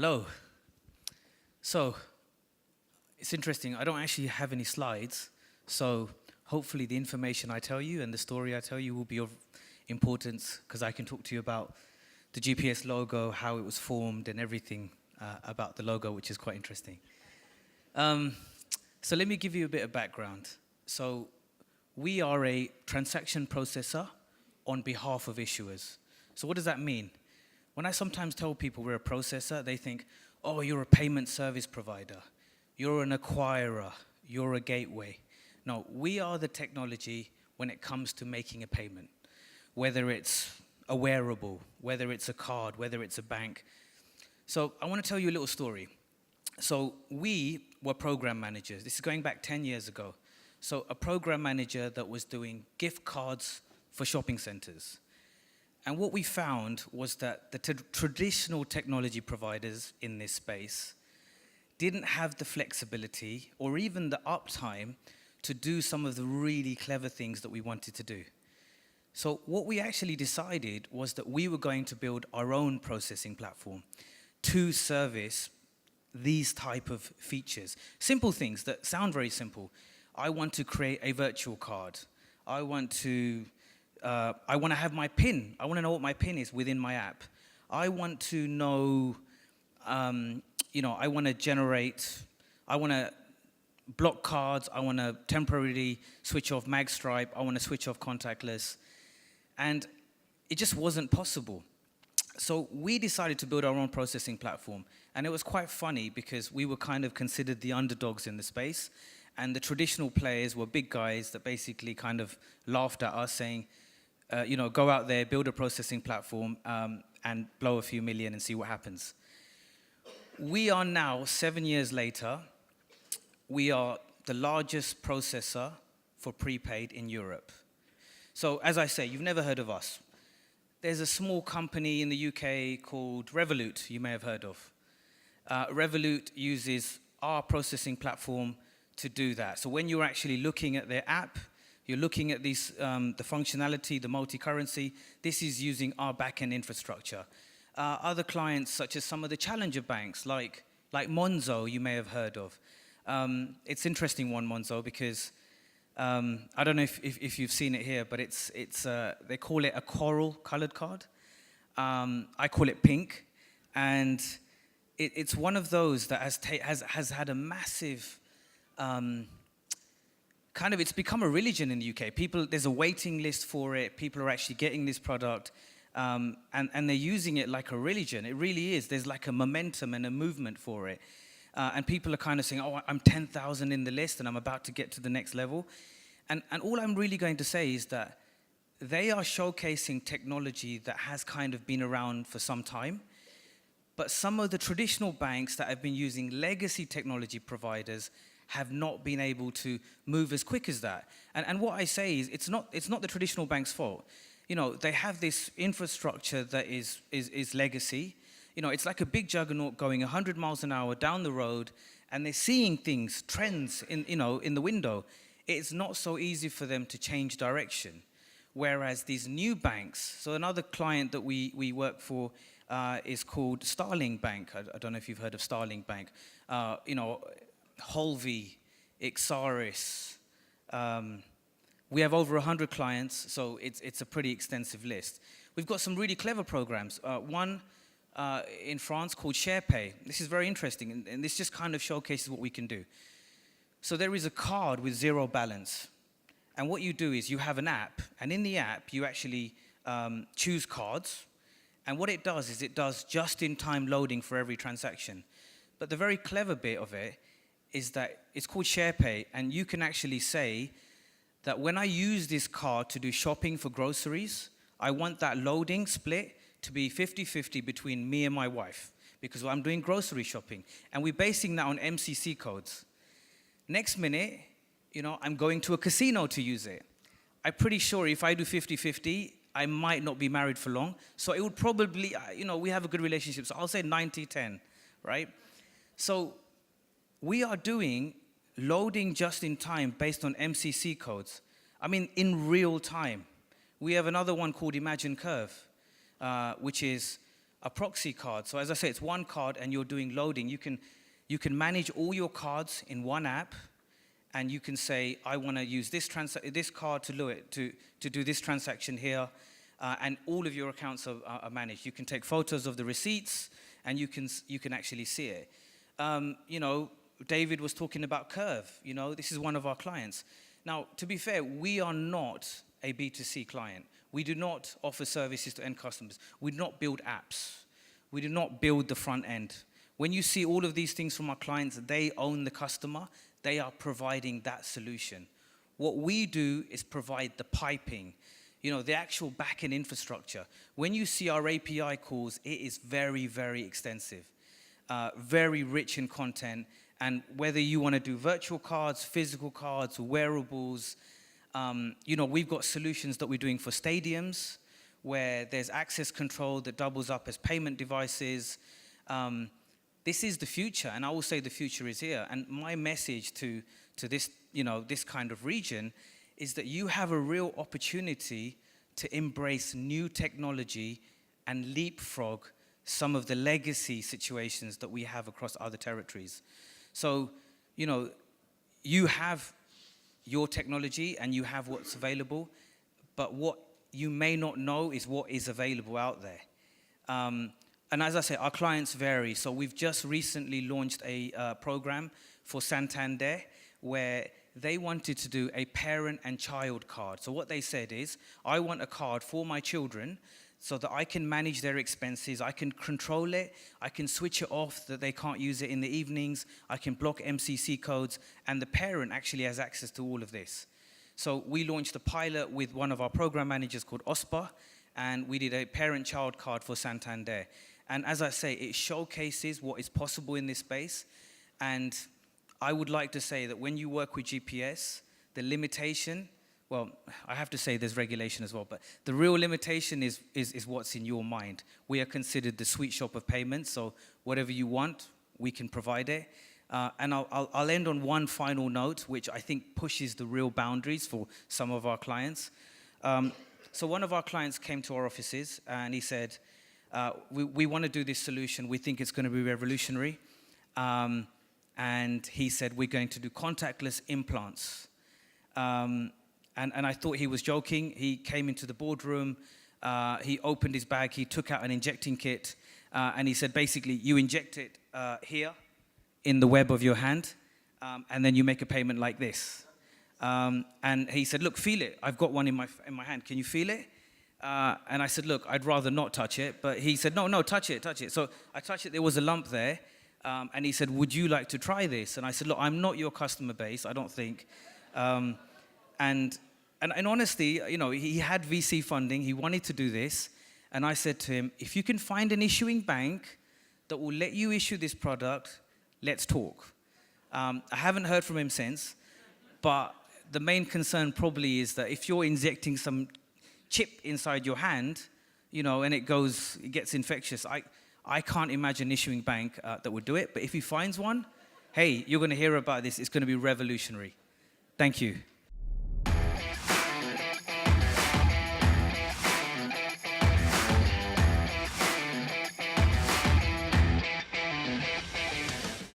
Hello. So, it's interesting, I don't actually have any slides, so hopefully the information I tell you and the story I tell you will be of importance, because I can talk to you about the GPS logo, how it was formed, and everything about the logo, which is quite interesting. So let me give you a bit of background. So we are a transaction processor on behalf of issuers. So what does that mean? When I sometimes tell people we're a processor, they think, oh, you're a payment service provider, you're an acquirer, you're a gateway. No, we are the technology when it comes to making a payment, whether it's a wearable, whether it's a card, whether it's a bank. So I want to tell you a little story. So we were program managers. This is going back 10 years ago. So a program manager that was doing gift cards for shopping centers. And what we found was that the traditional technology providers in this space didn't have the flexibility or even the uptime to do some of the really clever things that we wanted to do. So what we actually decided was that we were going to build our own processing platform to service these type of features. Simple things that sound very simple. I want to create a virtual card. I want to have my PIN. I want to know what my PIN is within my app. I want to know, I want to block cards. I want to temporarily switch off MagStripe. I want to switch off contactless. And it just wasn't possible. So we decided to build our own processing platform. And it was quite funny because we were kind of considered the underdogs in the space. And the traditional players were big guys that basically kind of laughed at us saying, go out there, build a processing platform, and blow a few million and see what happens. We are now, 7 years later, we are the largest processor for prepaid in Europe. So as I say, you've never heard of us. There's a small company in the UK called Revolute, you may have heard of. Revolute uses our processing platform to do that. So when you're actually looking at their app, you're looking at these, the functionality, the multi-currency, this is using our back-end infrastructure. Other clients, such as some of the challenger banks, like Monzo, you may have heard of. It's interesting one, Monzo, because I don't know if you've seen it here, but they call it a coral colored card. I call it pink, and it's one of those that has had a massive it's become a religion in the UK. There's a waiting list for it. People are actually getting this product, and they're using it like a religion. It really is. There's like a momentum and a movement for it. And people are kind of saying, oh, I'm 10,000 in the list and I'm about to get to the next level. And all I'm really going to say is that they are showcasing technology that has kind of been around for some time. But some of the traditional banks that have been using legacy technology providers have not been able to move as quick as that. And what I say is, it's not the traditional bank's fault. They have this infrastructure that is legacy. It's like a big juggernaut going 100 miles an hour down the road, and they're seeing things, trends in the window. It's not so easy for them to change direction. Whereas these new banks, so another client that we work for is called Starling Bank. I don't know if you've heard of Starling Bank. Holvi, xCEEd. We have over 100 clients, so it's a pretty extensive list. We've got some really clever programs. One in France called SharePay. This is very interesting, and this just kind of showcases what we can do. So there is a card with zero balance. And what you do is you have an app, and in the app you actually choose cards. And what it does is it does just-in-time loading for every transaction. But the very clever bit of it is that it's called SharePay, and you can actually say that when I use this card to do shopping for groceries, I want that loading split to be 50-50 between me and my wife, because I'm doing grocery shopping. And we're basing that on MCC codes. Next minute, I'm going to a casino to use it. I'm pretty sure if I do 50-50, I might not be married for long. So it would probably, we have a good relationship. So I'll say 90-10, right? So we are doing loading just in time based on MCC codes. I mean, in real time. We have another one called Imagine Curve, which is a proxy card. So as I say, it's one card and you're doing loading. You can manage all your cards in one app, and you can say, I want to use this card to do this transaction here, and all of your accounts are managed. You can take photos of the receipts, and you can actually see it. You know, David was talking about Curve. You know, this is one of our clients. Now, to be fair, we are not a B2C client. We do not offer services to end customers. We do not build apps. We do not build the front end. When you see all of these things from our clients, they own the customer. They are providing that solution. What we do is provide the piping, you know, the actual back-end infrastructure. When you see our API calls, it is very, very extensive, very rich in content. And whether you want to do virtual cards, physical cards, wearables, you know, we've got solutions that we're doing for stadiums where there's access control that doubles up as payment devices. This is the future, and I will say the future is here. And my message to this, you know, this kind of region is that you have a real opportunity to embrace new technology and leapfrog some of the legacy situations that we have across other territories. So, you know, you have your technology and you have what's available, but what you may not know is what is available out there. And as I say, our clients vary. So we've just recently launched a program for Santander where they wanted to do a parent and child card. So what they said is, I want a card for my children so that I can manage their expenses, I can control it, I can switch it off that they can't use it in the evenings, I can block MCC codes, and the parent actually has access to all of this. So we launched a pilot with one of our program managers called Ospa, and we did a parent-child card for Santander. And as I say, it showcases what is possible in this space. And I would like to say that when you work with GPS, the limitation, well, I have to say there's regulation as well, but the real limitation is what's in your mind. We are considered the sweet shop of payments, so whatever you want, we can provide it. And I'll end on one final note, which I think pushes the real boundaries for some of our clients. So one of our clients came to our offices and he said, we want to do this solution. We think it's going to be revolutionary. And he said, we're going to do contactless implants. And I thought he was joking. He came into the boardroom. He opened his bag. He took out an injecting kit. And he said, basically, you inject it here in the web of your hand. And then you make a payment like this. And he said, look, feel it. I've got one in my hand. Can you feel it? And I said, look, I'd rather not touch it. But he said, no, touch it, touch it. So I touched it. There was a lump there. And he said, would you like to try this? And I said, look, I'm not your customer base, I don't think. And honestly, you know, he had VC funding. He wanted to do this. And I said to him, if you can find an issuing bank that will let you issue this product, let's talk. I haven't heard from him since. But the main concern probably is that if you're injecting some chip inside your hand, you know, and it gets infectious, I can't imagine an issuing bank that would do it. But if he finds one, hey, you're going to hear about this. It's going to be revolutionary. Thank you.